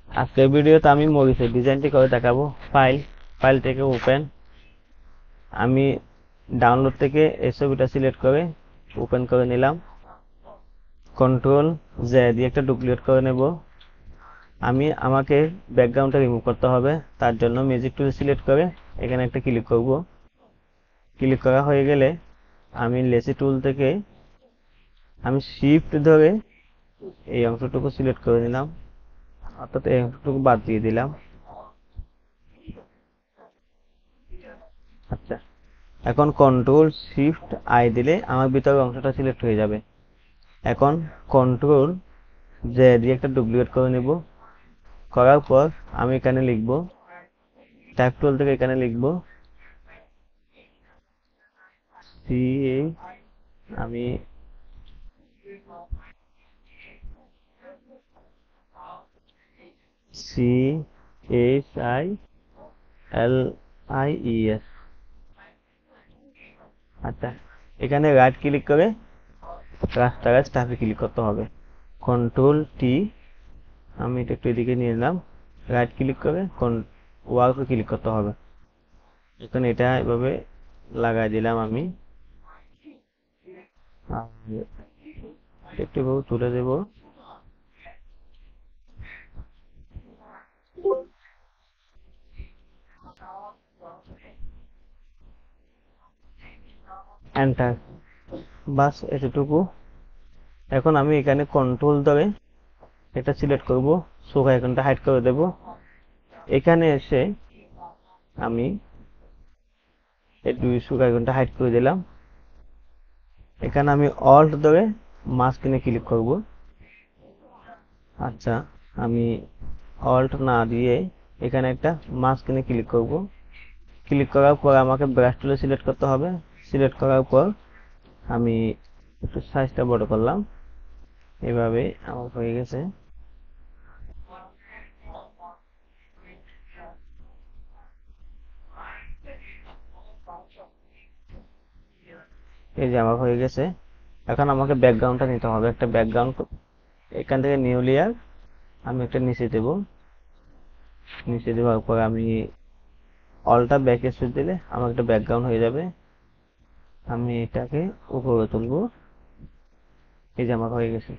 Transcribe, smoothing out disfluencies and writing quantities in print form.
আজকের ভিডিওতে আমি মরিচের ডিজাইনটি করে দেখাবো। ফাইল থেকে ওপেন, আমি ডাউনলোড থেকে এই ছবিটা সিলেক্ট করে ওপেন করে নিলাম। কন্ট্রোল জে দিয়ে একটা ডুপ্লিকেট করে নেব। আমাকে ব্যাকগ্রাউন্ডটা রিমুভ করতে হবে, তার জন্য ম্যাজিক টুল সিলেক্ট করে এখানে একটা ক্লিক করব। ক্লিক করা হয়ে গেলে আমি লেসি টুল থেকে আমি শিফট ধরে এই অংশটুকু সিলেক্ট করে নিলাম, অর্থাৎ এই অংশটুকু বাদ দিয়ে দিলাম। আচ্ছা, এখন কন্ট্রোল শিফট আই দিলে আমার ভিতরের অংশটা সিলেক্ট হয়ে যাবে। এখন কন্ট্রোল জে দিয়ে একটা ডুপ্লিকেট করে নেব। করার পর আমি এখানে লিখব, টাইপ টুল থেকে এখানে লিখব সি, আমি CHILIES। আচ্ছা, এখানে রাইট ক্লিক করে রাস্টারাইজ ট্যাবে ক্লিক করতে হবে। কন্ট্রোল টি, আমি এটা একটু এদিকে নিয়ে নিলাম। রাইট ক্লিক করে ওয়ার্কে ক্লিক করতে হবে। এখন এটা এভাবে লাগাই দিলাম আমি, একটু তুলে দেব। এন্টার, বাস এতটুকু। এখন আমি এখানে কন্ট্রোল ধরে এটা সিলেক্ট করব, শো আইকনটা হাইড করে দেব। এখানে এসে আমি এই দুই শো আইকনটা হাইড করে দিলাম। এখানে আমি অল্ট ধরে মাঝখানে ক্লিক করব। আচ্ছা, আমি অল্ট না দিয়ে এখানে একটা মাঝখানে ক্লিক করব। ক্লিক করার পর আমাকে ব্রাশ টুলে সিলেক্ট করতে হবে। সিলেক্ট করার পর আমি একটু সাইজটা বড় করলাম, এভাবে আমার হয়ে গেছে। এই যে আমার হয়ে গেছে। এখন আমাকে ব্যাকগ্রাউন্ডটা নিতে হবে, একটা ব্যাকগ্রাউন্ড। এখান থেকে নিউ লেয়ার, আমি একটা নিচে দেব। নিচে দেওয়ার পর আমি অলটা ব্যাক স্পেস দিলে আমার একটা ব্যাকগ্রাউন্ড হয়ে যাবে। আমি এটাকে উপরে তুলবো। এই যে আমার হয়ে গেছে।